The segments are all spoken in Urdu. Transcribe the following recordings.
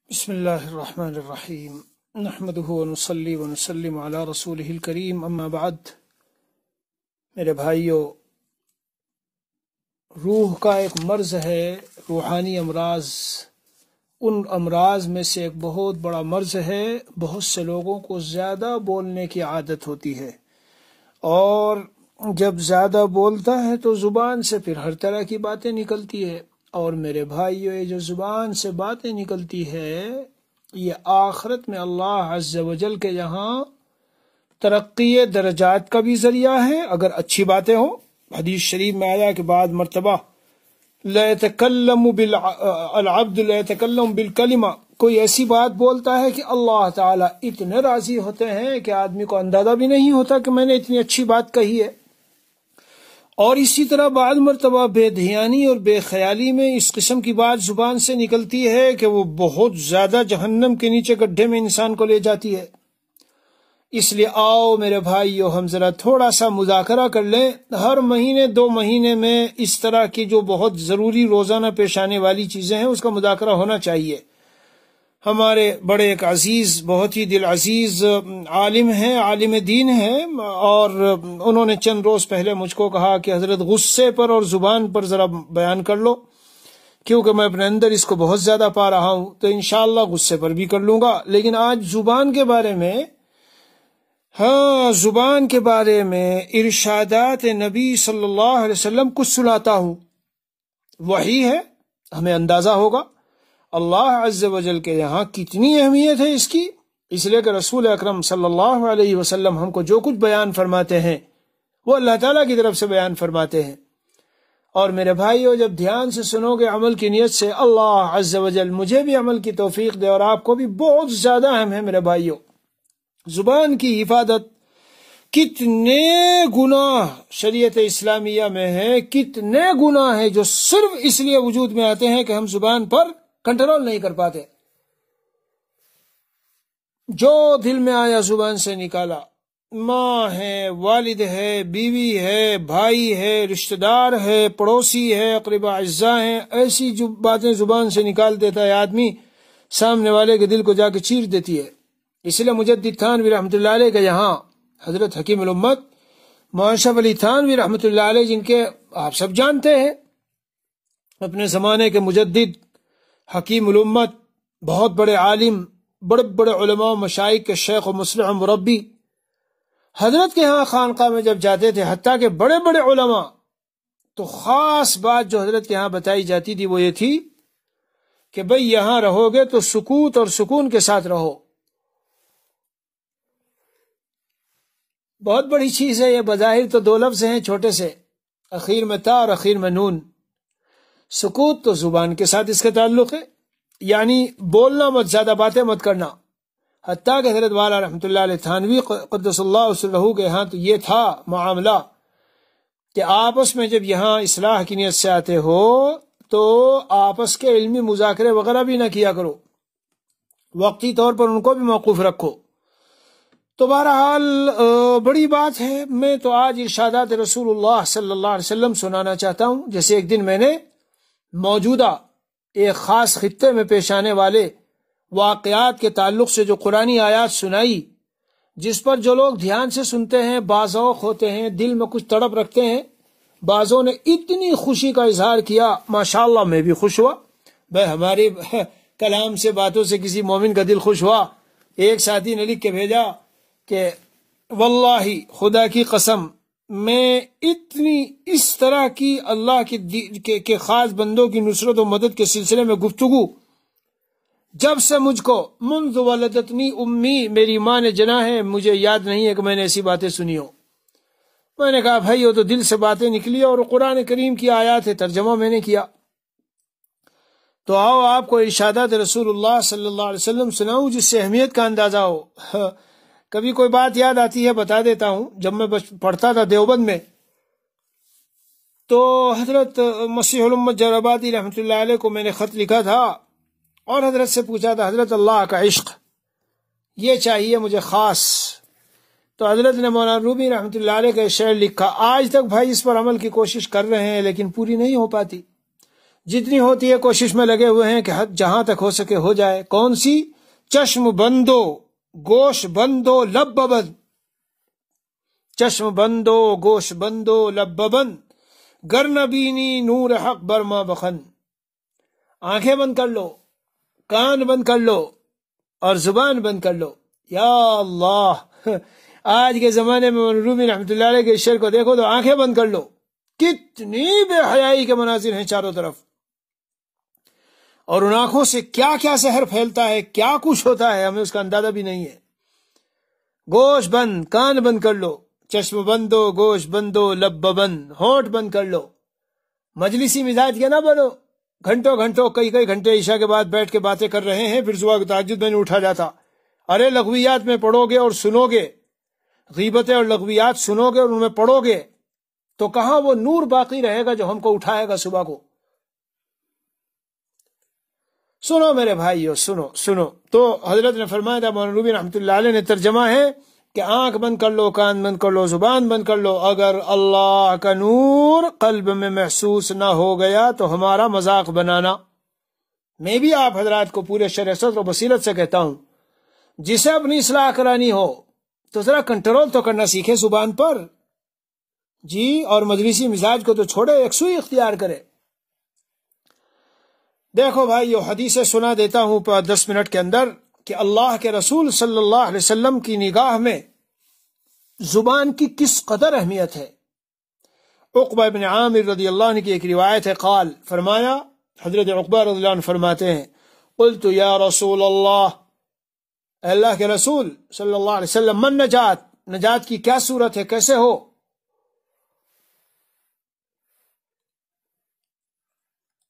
بسم اللہ الرحمن الرحیم نحمدہ ونصلی ونسلم علی رسولہ الکریم اما بعد۔ میرے بھائیو، روح کا ایک مرض ہے، روحانی امراض۔ ان امراض میں سے ایک بہت بڑا مرض ہے، بہت سے لوگوں کو زیادہ بولنے کی عادت ہوتی ہے، اور جب زیادہ بولتا ہے تو زبان سے پھر ہر طرح کی باتیں نکلتی ہے۔ اور میرے بھائیو، یہ جو زبان سے باتیں نکلتی ہے، یہ آخرت میں اللہ عز و جل کے یہاں ترقی درجات کا بھی ذریعہ ہے اگر اچھی باتیں ہوں۔ حدیث شریف میں آیا کہ بعض مرتبہ العبد لا يتكلم بالکلمہ، کوئی ایسی بات بولتا ہے کہ اللہ تعالیٰ اتنے راضی ہوتے ہیں کہ آدمی کو اندازہ بھی نہیں ہوتا کہ میں نے اتنی اچھی بات کہی ہے۔ اور اسی طرح بعض مرتبہ بے دھیانی اور بے خیالی میں اس قسم کی بات زبان سے نکلتی ہے کہ وہ بہت زیادہ جہنم کے نیچے گڈھے میں انسان کو لے جاتی ہے۔ اس لیے آؤ میرے بھائیو، ہم ذرا تھوڑا سا مذاکرہ کر لیں۔ ہر مہینے 2 مہینے میں اس طرح کی جو بہت ضروری روزانہ پیش آنے والی چیزیں ہیں اس کا مذاکرہ ہونا چاہیے۔ ہمارے بڑے ایک عزیز، بہت ہی دل عزیز عالم ہیں، عالم دین ہیں، اور انہوں نے چند روز پہلے مجھ کو کہا کہ حضرت غصے پر اور زبان پر ذرا بیان کر لو، کیونکہ میں اپنے اندر اس کو بہت زیادہ پا رہا ہوں، تو انشاءاللہ غصے پر بھی کر لوں گا۔ لیکن آج زبان کے بارے میں، زبان کے بارے میں ارشادات نبی صلی اللہ علیہ وسلم کچھ سناتا ہوں۔ وحی ہے، ہمیں اندازہ ہوگا اللہ عز و جل کے یہاں کتنی اہمیت ہے اس کی، اس لیے کہ رسول اکرم صلی اللہ علیہ وسلم ہم کو جو کچھ بیان فرماتے ہیں وہ اللہ تعالیٰ کی طرف سے بیان فرماتے ہیں۔ اور میرے بھائیو، جب دھیان سے سنو گے عمل کی نیت سے، اللہ عز و جل مجھے بھی عمل کی توفیق دے اور آپ کو بھی، بہت زیادہ اہم ہے میرے بھائیو۔ زبان کی حفاظت، کتنے گناہ شریعت اسلامیہ میں ہے، کتنے گناہ ہیں جو صرف اس لیے وجود میں آتے ہیں کہ ہم زبان پر کنٹرول نہیں کر پاتے۔ جو دل میں آیا زبان سے نکالا، ماں ہے، والد ہے، بیوی ہے، بھائی ہے، رشتہ دار ہے، پڑوسی ہے، اقرباء اعزاء ہیں، ایسی جو باتیں زبان سے نکال دیتا ہے آدمی، سامنے والے کے دل کو جا کے چیر دیتی ہے۔ اس لیے مجدد تھانوی رحمۃ اللہ علیہ کے یہاں حضرت حکیم الامت معاشرف علی تھانوی رحمۃ اللہ علیہ، جن کے آپ سب جانتے ہیں، اپنے زمانے کے مجدد، حکیم الامت، بہت بڑے عالم، بڑے بڑے علماء و مشائخ کے شیخ و مصلح و مربی، حضرت کے ہاں خانقاہ میں جب جاتے تھے، حتیٰ کہ بڑے بڑے علماء، تو خاص بات جو حضرت کے ہاں بتائی جاتی تھی وہ یہ تھی کہ بھئی یہاں رہو گے تو سکوت اور سکون کے ساتھ رہو۔ بہت بڑی چیز ہے یہ، بظاہر تو 2 لفظ ہیں چھوٹے سے، اخیر میں تا اور اخیر میں نون۔ سکوت تو زبان کے ساتھ اس کا تعلق ہے، یعنی بولنا مت، زیادہ باتیں مت کرنا۔ حتیٰ کہ حضرت والا رحمۃ اللہ علیہ تھانوی قدس اللہ سرہ کے ہاں تو یہ تھا معاملہ کہ آپس میں جب یہاں اصلاح کی نیت سے آتے ہو تو آپس کے علمی مذاکرے وغیرہ بھی نہ کیا کرو، وقتی طور پر ان کو بھی موقوف رکھو۔ تو بہرحال بڑی بات ہے، میں تو آج ارشادات رسول اللہ صلی اللہ علیہ وسلم سنانا چاہتا ہوں۔ جیسے ایک دن میں نے موجودہ ایک خاص خطے میں پیش آنے والے واقعات کے تعلق سے جو قرآنی آیات سنائی، جس پر جو لوگ دھیان سے سنتے ہیں، باذوق ہوتے ہیں، دل میں کچھ تڑپ رکھتے ہیں، بعضوں نے اتنی خوشی کا اظہار کیا، ماشاءاللہ میں بھی خوش ہوا۔ بھائی ہمارے کلام سے، باتوں سے کسی مومن کا دل خوش ہوا۔ ایک ساتھی نے لکھ کے بھیجا کہ واللہ، خدا کی قسم، میں اتنی اس طرح کی اللہ کے خاص بندوں کی نصرت و مدد کے سلسلے میں گفتگو، جب سے مجھ کو منذ ولدتنی امی، میری ماں نے جنا ہے، مجھے یاد نہیں ہے کہ میں نے ایسی باتیں سنی ہو۔ میں نے کہا بھائی وہ تو دل سے باتیں نکلی، اور قرآن کریم کی آیات ہے، ترجمہ میں نے کیا۔ تو آؤ آپ کو ارشادات رسول اللہ صلی اللہ علیہ وسلم سناؤں جس سے اہمیت کا اندازہ ہو۔ کبھی کوئی بات یاد آتی ہے بتا دیتا ہوں۔ جب میں پڑھتا تھا دیوبند میں، تو حضرت مسیح الامت جرابادی رحمۃ اللہ علیہ کو میں نے خط لکھا تھا اور حضرت سے پوچھا تھا، حضرت اللہ کا عشق یہ چاہیے مجھے خاص۔ تو حضرت نے مولانا رومی رحمۃ اللہ علیہ کا شعر لکھا، آج تک بھائی اس پر عمل کی کوشش کر رہے ہیں لیکن پوری نہیں ہو پاتی۔ جتنی ہوتی ہے کوشش میں لگے ہوئے ہیں کہ جہاں تک ہو سکے ہو جائے. کون سی؟ چشم بندو گوش بندو لب بند. چشم بندو گوش بندو لب بند گر نبینی نور حق برما بخن. آنکھیں بند کر لو، کان بند کر لو اور زبان بند کر لو. یا اللہ، آج کے زمانے میں رومی رحمۃ اللہ علیہ کے شعر کو دیکھو تو آنکھیں بند کر لو. کتنی بے حیائی کے مناظر ہیں چاروں طرف، اور ان آنکھوں سے کیا کیا زہر پھیلتا ہے، کیا کچھ ہوتا ہے، ہمیں اس کا اندازہ بھی نہیں ہے. گوش بند، کان بند کر لو، چشم بندو گوش بندو لب بند، ہونٹ بند کر لو. مجلسی مزاج کے نہ بنو، گھنٹوں گھنٹوں کئی گھنٹے عشاء کے بعد بیٹھ کے باتیں کر رہے ہیں، پھر صبح تہجد میں نہیں اٹھا جاتا. ارے لغویات میں پڑھو گے اور سنو گے، غیبتیں اور لغویات سنو گے اور ان میں پڑھو گے تو کہاں وہ نور باقی رہے گا جو ہم کو اٹھائے گا صبح کو. سنو میرے بھائیو، سنو سنو. تو حضرت نے فرمایا تھا، مولانا رومی رحمۃ اللہ علیہ نے ترجمہ ہے کہ آنکھ بند کر لو، کان بند کر لو، زبان بند کر لو. اگر اللہ کا نور قلب میں محسوس نہ ہو گیا تو ہمارا مذاق بنانا. میں بھی آپ حضرات کو پورے شرع صدر و بصیرت سے کہتا ہوں، جسے اپنی اصلاح کرانی ہو تو ذرا کنٹرول تو کرنا سیکھے زبان پر جی، اور مجلسی مزاج کو تو چھوڑے، یکسوئی اختیار کرے. دیکھو بھائیو، حدیثیں سنا دیتا ہوں 10 منٹ کے اندر کہ اللہ کے رسول صلی اللہ علیہ وسلم کی نگاہ میں زبان کی کس قدر اہمیت ہے. عقبہ بن عامر رضی اللہ عنہ کی ایک روایت ہے، قال، فرمایا، حضرت عقبہ رضی اللہ عنہ فرماتے ہیں، قلت یا رسول اللہ، اللہ کے رسول صلی اللہ علیہ وسلم، من نجات، نجات کی کیا صورت ہے، کیسے ہو؟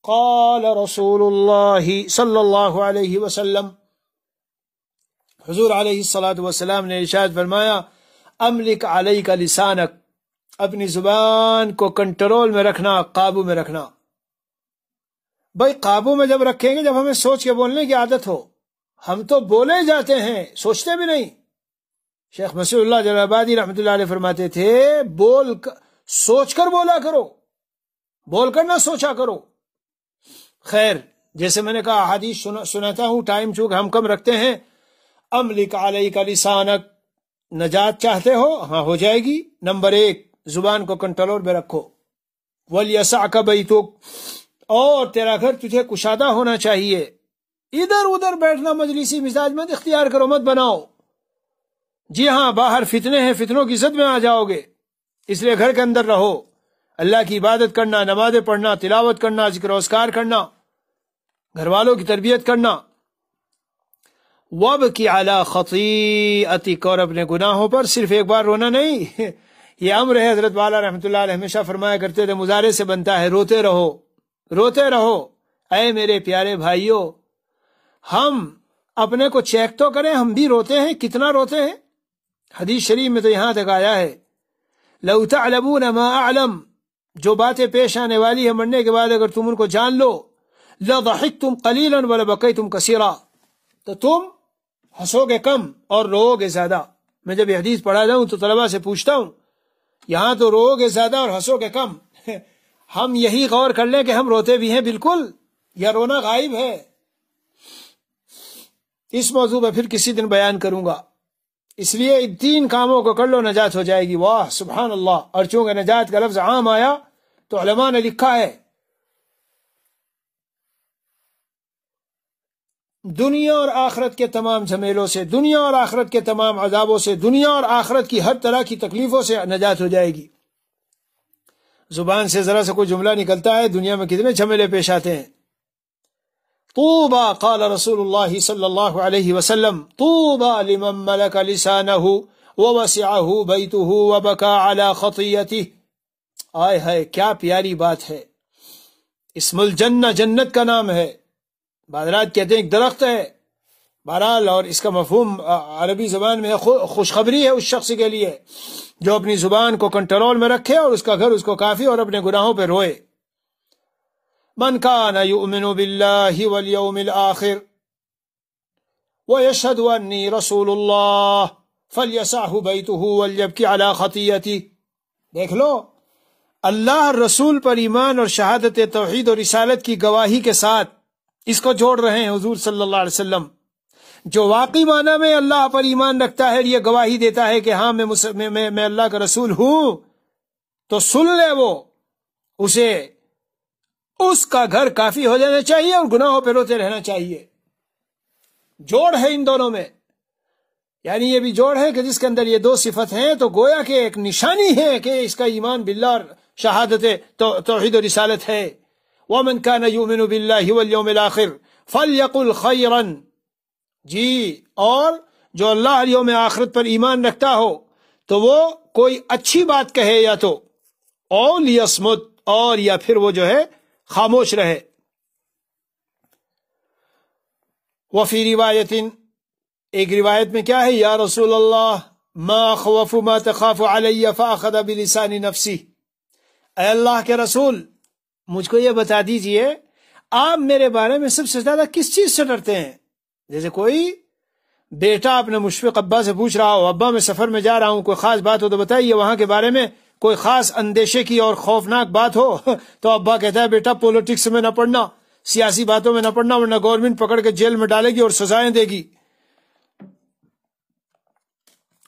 قال رسول اللہ صلی اللہ علیہ وسلم، حضور علیہ الصلاۃ والسلام نے ارشاد فرمایا، املک علیک لسانک، اپنی زبان کو کنٹرول میں رکھنا، قابو میں رکھنا. بھائی قابو میں جب رکھیں گے جب ہمیں سوچ کے بولنے کی عادت ہو. ہم تو بولے جاتے ہیں، سوچتے بھی نہیں. شیخ مسیح اللہ جلال آبادی رحمۃ اللہ علیہ فرماتے تھے، سوچ کر بولا کرو، بول کر نہ سوچا کرو. خیر، جیسے میں نے کہا احادیث سناتا ہوں، ٹائم چونکہ ہم کم رکھتے ہیں. املک علیک لسانک، نجات چاہتے ہو؟ ہاں ہو جائے گی. نمبر 1، زبان کو کنٹرول میں رکھو. وَلْيَسَعْكَ بَيْتُكَ، اور تیرا گھر تجھے کشادہ ہونا چاہیے. ادھر ادھر بیٹھنا مجلسی مزاج مت اختیار کرو، مت بناؤ. جی ہاں، باہر فتنے ہیں، فتنوں کی زد میں آ جاؤ گے، اس لیے گھر کے اندر رہو. اللہ کی عبادت کرنا، نمازیں پڑھنا، تلاوت کرنا، ذکر و اذکار کرنا، گھر والوں کی تربیت کرنا. وَابْكِ عَلَى خَطِيئَتِكَ، اور اپنے گناہوں پر صرف ایک بار رونا نہیں. یہ امر ہے، حضرت والا رحمۃ اللہ علیہ ہمیشہ فرمایا کرتے تھے، مضارع سے بنتا ہے، روتے رہو، روتے رہو. اے میرے پیارے بھائیوں، ہم اپنے کو چیک تو کریں، ہم بھی روتے ہیں، کتنا روتے ہیں. حدیث شریف میں تو یہاں تک آیا ہے، لَوْ تَعْلَمُونَ مَا أَعْلَمُ، جو باتیں پیش آنے والی ہے مرنے کے بعد اگر تم ان کو جان لو، لَضَحِكْتُمْ قَلِيلًا وَلَبَكَيْتُمْ كَثِيرًا، تو تم ہنسو گے کم اور رو گے زیادہ. میں جب یہ حدیث پڑھا جاؤں تو طلباء سے پوچھتا ہوں، یہاں تو رو گے زیادہ اور ہنسو گے کم. ہم یہی غور کر لیں کہ ہم روتے بھی ہیں بالکل، یا رونا غائب ہے. اس موضوع میں پھر کسی دن بیان کروں گا. اس لیے ان 3 کاموں کو کر لو، نجات ہو جائے گی. واہ سبحان اللہ. اور چونکہ نجات کا لفظ عام آیا تو علماء نے لکھا ہے، دنیا اور آخرت کے تمام جھمیلوں سے، دنیا اور آخرت کے تمام عذابوں سے، دنیا اور آخرت کی ہر طرح کی تکلیفوں سے نجات ہو جائے گی. زبان سے ذرا سا کوئی جملہ نکلتا ہے، دنیا میں کتنے جھمیلے پیش آتے ہیں. طوبى، قال رسول اللہ صلی اللہ علیہ وسلم، طوبى لمن ملک لسانہ ووسعہ بیتہ وبکى علی خطیتہ. آئے ہائے، کیا پیاری بات ہے. اسم الجنہ، جنت کا نام ہے. بادرات کہتے ہیں ایک درخت ہے بہرحال، اور اس کا مفہوم عربی زبان میں خوشخبری ہے اس شخص کے لیے جو اپنی زبان کو کنٹرول میں رکھے اور اس کا گھر اس کو کافی، اور اپنے گناہوں پہ روئے. من کان یؤمن باللہ والیوم الآخر ویشہد انی رسول اللہ فلیسعہ بیتہ ولیبکی علی خطیتہ. دیکھ لو، اللہ رسول پر ایمان اور شہادت توحید اور رسالت کی گواہی کے ساتھ اس کو جوڑ رہے ہیں حضور صلی اللہ علیہ وسلم. جو واقعی معنی میں اللہ پر ایمان رکھتا ہے، یہ گواہی دیتا ہے کہ ہاں میں اللہ کا رسول ہوں، تو سن لے وہ، اسے اس کا گھر کافی ہو جانا چاہیے اور گناہوں پہ روتے رہنا چاہیے. جوڑ ہے ان دونوں میں، یعنی یہ بھی جوڑ ہے کہ جس کے اندر یہ دو صفت ہیں تو گویا کہ ایک نشانی ہے کہ اس کا ایمان باللہ اور شہادت توحید و رسالت ہے. وَمَنْ كَانَ يُؤْمِنُ بِاللَّهِ وَالْيَوْمِ الْآخِرِ فَلْيَقُلْ خَيْرًا، جی، اور جو اللہ اور یوم آخرت پر ایمان رکھتا ہو تو وہ کوئی اچھی بات کہے، یا تو او لیصمت، اور یا پھر وہ جو ہے خاموش رہے. وفی روایت، ایک روایت میں کیا ہے، یا رسول اللہ ما اخوف ما تخاف علی فاخذ بلسان نفسی، اے اللہ کے رسول مجھ کو یہ بتا دیجئے آپ میرے بارے میں سب سے زیادہ کس چیز سے ڈرتے ہیں. جیسے کوئی بیٹا اپنے مشفق ابا سے پوچھ رہا ہو، ابا میں سفر میں جا رہا ہوں، کوئی خاص بات ہو تو بتائیے، وہاں کے بارے میں کوئی خاص اندیشے کی اور خوفناک بات ہو تو ابا کہتا ہے بیٹا پولیٹکس میں نہ پڑھنا، سیاسی باتوں میں نہ پڑھنا، ورنہ گورنمنٹ پکڑ کے جیل میں ڈالے گی اور سزائیں دے گی.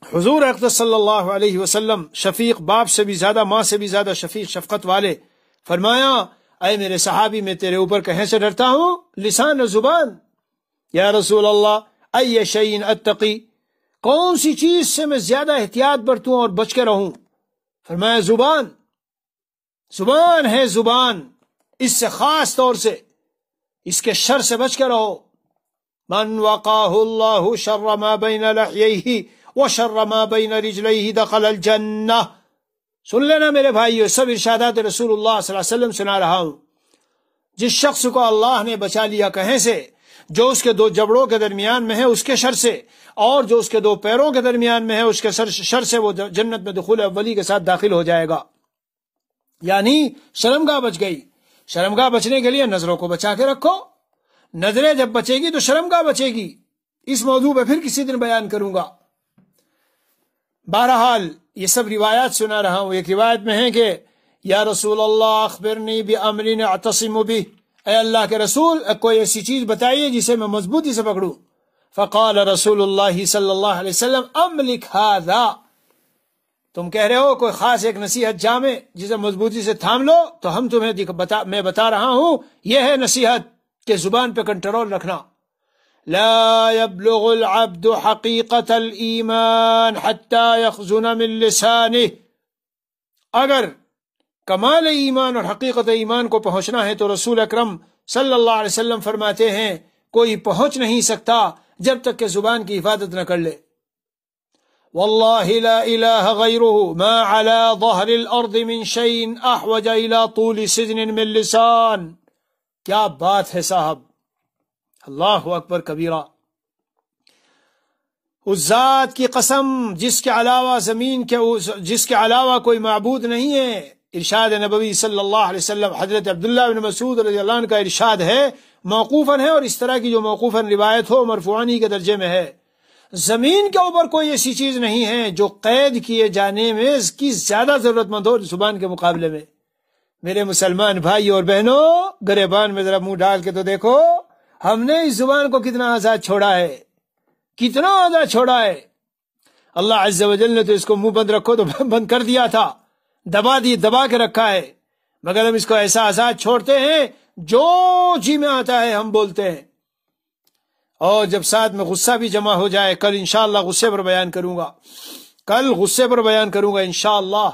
حضور اقدس صلی اللہ علیہ وسلم شفیق، باپ سے بھی زیادہ، ماں سے بھی زیادہ شفیق، شفقت والے، فرمایا اے میرے صحابی میں تیرے اوپر کہیں سے ڈرتا ہوں، لسان اور زبان. یا رسول اللہ ای شیء اتقی، کون سی چیز سے میں زیادہ احتیاط برتوں اور بچ کے رہوں؟ فرمایا زبان. زبان ہے، زبان، اس سے خاص طور سے اس کے شر سے بچ کے رہو. من وقاہ اللہ شر ما بین لحییہ وشر ما بین رجلیہ دخل الجنہ. سن لینا میرے بھائیو، سب ارشادات رسول اللہ صلی اللہ علیہ وسلم سنا رہا ہوں. جس شخص کو اللہ نے بچا لیا کہیں سے، جو اس کے دو جبڑوں کے درمیان میں ہے اس کے شر سے، اور جو اس کے دو پیروں کے درمیان میں ہے اس کے شر سے، وہ جنت میں دخول اولی کے ساتھ داخل ہو جائے گا. یعنی شرمگاہ بچ گئی. شرمگاہ بچنے کے لیے نظروں کو بچا کے رکھو. نظریں جب بچے گی تو شرمگاہ بچے گی. اس موضوع پہ پھر کسی دن بیان کروں گا. بہرحال یہ سب روایات سنا رہا ہوں. ایک روایت میں ہے کہ یا رسول اللہ اخبرنی بامر اعتصم بہ، اے اللہ کے رسول کوئی ایسی چیز بتائیے جسے میں مضبوطی سے پکڑوں. فقال رسول اللہ صلی اللہ علیہ وسلم املک ھذا، تم کہہ رہے ہو کوئی خاص ایک نصیحت جامع جسے مضبوطی سے تھام لو، تو ہم تمہیں میں بتا رہا ہوں یہ ہے نصیحت کہ زبان پہ کنٹرول رکھنا. لا يبلغ العبد حقیقت الایمان حتی یخزن من لسانہ، اگر کمال ایمان اور حقیقت ایمان کو پہنچنا ہے تو رسول اکرم صلی اللہ علیہ وسلم فرماتے ہیں کوئی پہنچ نہیں سکتا جب تک کہ زبان کی حفاظت نہ کر لے. واللہ لا الہ غیرہ ما علی ظہر الارض من شیء احوج الى طول سجن من لسان. کیا بات ہے صاحب، اللہ اکبر کبیرہ. اس ذات کی قسم جس کے علاوہ جس کے علاوہ کوئی معبود نہیں ہے. ارشاد نبوی صلی اللہ علیہ وسلم، حضرت عبداللہ بن مسعود رضی اللہ عنہ کا ارشاد ہے، موقوفاً ہے، اور اس طرح کی جو موقوفاً روایت ہو مرفوعانی کے درجے میں ہے. زمین کے اوپر کوئی ایسی چیز نہیں ہے جو قید کیے جانے میں اس کی زیادہ ضرورت مند ہو زبان کے مقابلے میں. میرے مسلمان بھائی اور بہنوں، گریبان میں ذرا منہ ڈال کے تو دیکھو ہم نے اس زبان کو کتنا آزاد چھوڑا ہے، کتنا آزاد چھوڑا ہے. اللہ عز و جل نے تو اس کو منہ بند رکھو تو بند کر دیا تھا، دبا کے رکھا ہے، مگر ہم اس کو ایسا آزاد چھوڑتے ہیں جو جی میں آتا ہے ہم بولتے ہیں. اور جب ساتھ میں غصہ بھی جمع ہو جائے، کل انشاءاللہ غصے پر بیان کروں گا انشاءاللہ،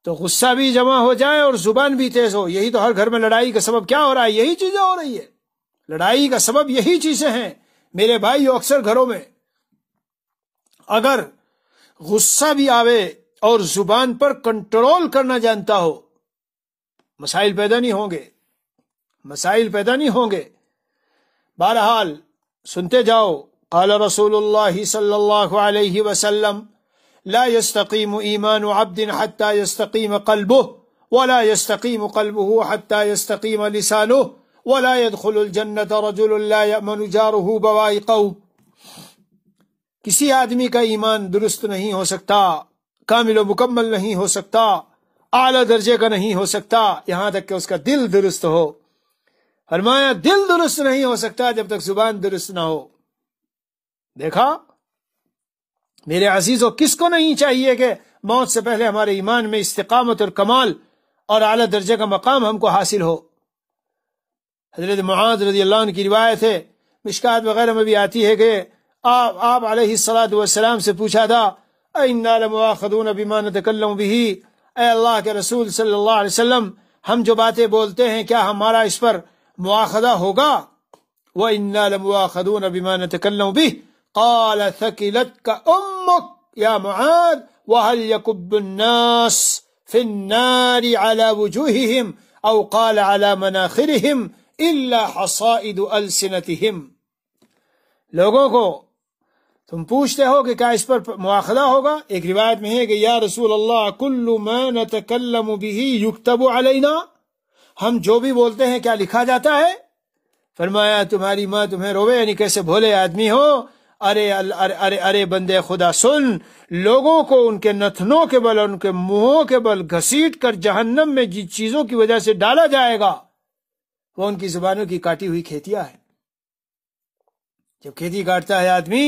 تو غصہ بھی جمع ہو جائے اور زبان بھی تیز ہو. یہی تو ہر گھر میں لڑائی کا سبب کیا ہو رہا ہے، یہی چیزیں ہو رہی ہے. لڑائی کا سبب یہی چیزیں ہیں میرے بھائی. اکثر گھروں میں اگر غصہ بھی آوے اور زبان پر کنٹرول کرنا جانتا ہو، مسائل پیدا نہیں ہوں گے. بہرحال سنتے جاؤ. قال رسول اللہ صلی اللہ علیہ وسلم لا يستقیم ایمان عبد حتى يستقیم قلبه ولا يستقیم قلبه حتى يستقیم لسانه ولا يدخل الجنة رجل لا يأمن جاره بوائقه. کسی آدمی کا ایمان درست نہیں ہو سکتا، کامل و مکمل نہیں ہو سکتا، اعلیٰ درجے کا نہیں ہو سکتا یہاں تک کہ اس کا دل درست ہو. فرمایا دل درست نہیں ہو سکتا جب تک زبان درست نہ ہو. دیکھا میرے عزیزوں، کس کو نہیں چاہیے کہ موت سے پہلے ہمارے ایمان میں استقامت اور کمال اور اعلیٰ درجے کا مقام ہم کو حاصل ہو. حضرت معاذ رضی اللہ عنہ کی روایت ہے، مشکات وغیرہ میں بھی آتی ہے کہ آپ علیہ الصلاۃ والسلام سے پوچھا تھا اِنَّا لَمُؤَاخَذُونَ بِمَا نَتَكَلَّمُ بِهِ، اے اللہ کے رسول صلی اللہ علیہ وسلم، ہم جو باتیں بولتے ہیں کیا ہمارا اس پر مواخذہ ہوگا؟ وَإِنَّا لَمُؤَاخَذُونَ بِمَا نَتَكَلَّمُ بِهِ قَالَ ثَقِلَتْكَ أُمُّكَ يَا مُعَاذ وَهَلْ يَكُبُّ النَّاسُ فِي النَّارِ عَلَى وُجُوهِهِمْ أَوْ قَالَ عَلَى مَنَاخِرِهِمْ إِلَّا حَصَائِدُ أَلْسِنَتِهِمْ. لوگوں کو تم پوچھتے ہو کہ کیا اس پر مواخذہ ہوگا؟ ایک روایت میں ہے کہ یا رسول اللہ کل ما نتکلم به یکتب علینا، ہم جو بھی بولتے ہیں کیا لکھا جاتا ہے؟ فرمایا تمہاری ماں تمہیں روے، یعنی کیسے بھولے آدمی ہو. ارے ارے ارے بندے خدا سن، لوگوں کو ان کے نتنوں کے بل، ان کے منہوں کے بل گھسیٹ کر جہنم میں جن چیزوں کی وجہ سے ڈالا جائے گا وہ ان کی زبانوں کی کاٹی ہوئی کھیتیاں ہیں. جب کھیتی کاٹتا ہے آدمی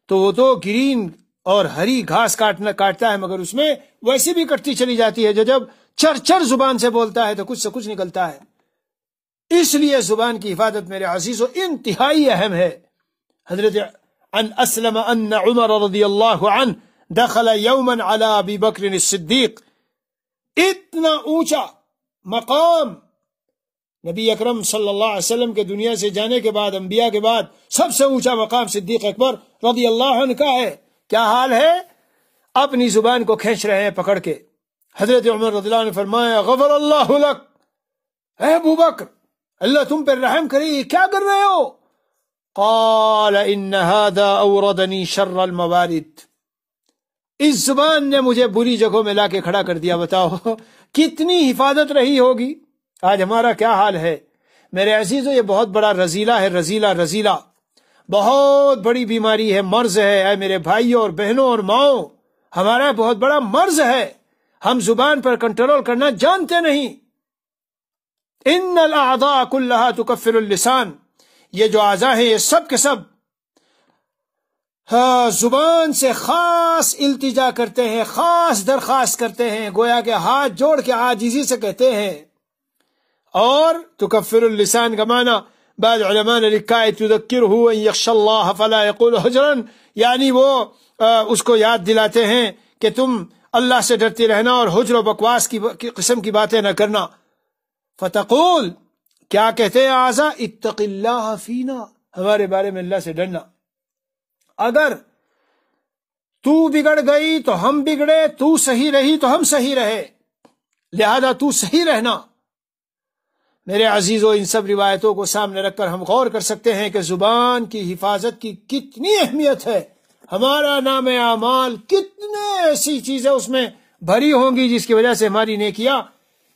تو وہ تو گرین اور ہری گھاس کاٹتا ہے، مگر اس میں ویسے بھی کٹتی چلی جاتی ہے. جب چر زبان سے بولتا ہے تو کچھ سے کچھ نکلتا ہے. اس لیے زبان کی حفاظت میرے عزیزو انتہائی اہم ہے. حضرت عن اسلم ان عمر رضی اللہ عنہ دخل یوما علی ابی بکر الصدیق. اتنا اونچا مقام نبی اکرم صلی اللہ علیہ وسلم کے دنیا سے جانے کے بعد، انبیاء کے بعد سب سے اونچا مقام صدیق اکبر رضی اللہ عنہ کا ہے. کیا حال ہے؟ اپنی زبان کو کھینچ رہے ہیں پکڑ کے. حضرت عمر رضی اللہ عنہ فرمایا غفر اللہ لک، اے ابو بکر اللہ تم پر رحم کرے، کیا کر رہے ہو؟ قال ان هذا اوردنی شر الموارد، اس زبان نے مجھے بری جگہوں میں لا کے کھڑا کر دیا. بتاؤ کتنی حفاظت رہی ہوگی. آج ہمارا کیا حال ہے میرے عزیزو؟ یہ بہت بڑا رذیلہ ہے، رذیلہ بہت بڑی بیماری ہے، مرض ہے. اے میرے بھائیوں اور بہنوں اور ماؤں، ہمارا بہت بڑا مرض ہے. ہم زبان پر کنٹرول کرنا جانتے نہیں. ان الاعضاء كلها تكفر اللسان، یہ جو اعضاء ہیں یہ سب کے سب زبان سے خاص التجا کرتے ہیں، خاص درخواست کرتے ہیں، گویا کہ ہاتھ جوڑ کے عاجزی سے کہتے ہیں. اور تکفر اللسان کا معنی بعض علماء نے لکھا ہے تذکرہ ان یخشى اللہ فلا یقول حجرا، یعنی وہ اس کو یاد دلاتے ہیں کہ تم اللہ سے ڈرتے رہنا اور حجر و بکواس کی قسم کی باتیں نہ کرنا. فتقول، کیا کہتے ہیں اعضاء؟ اتق اللہ فینا، ہمارے بارے میں اللہ سے ڈرنا. اگر تو بگڑ گئی تو ہم بگڑے، تو صحیح رہی تو ہم صحیح رہے، لہذا تو صحیح رہنا. میرے عزیزو ان سب روایتوں کو سامنے رکھ کر ہم غور کر سکتے ہیں کہ زبان کی حفاظت کی کتنی اہمیت ہے. ہمارا نام اعمال کتنے ایسی چیزیں اس میں بھری ہوں گی جس کی وجہ سے ہماری نیکیاں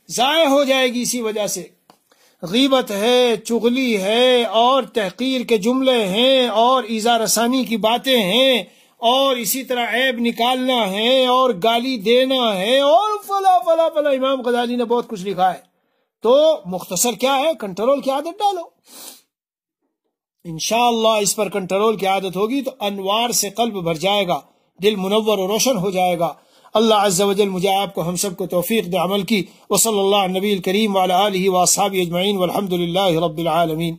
ضائع ہو جائے گی. اسی وجہ سے غیبت ہے، چغلی ہے، اور تحقیر کے جملے ہیں، اور ایذا رسانی کی باتیں ہیں، اور اسی طرح عیب نکالنا ہے، اور گالی دینا ہے، اور فلا فلا فلا. امام غزالی نے بہت کچھ لکھا ہے. تو مختصر کیا ہے؟ کنٹرول کی عادت ڈالو. انشاءاللہ اس پر کنٹرول کی عادت ہوگی تو انوار سے قلب بھر جائے گا، دل منور و روشن ہو جائے گا. اللہ عز و جل مجھے آپ کو ہم سب کو توفیق دے عمل کی. وصلی اللہ علی نبی الکریم وعلی آلہ واصحابہ اجمعین والحمد للہ رب العالمین.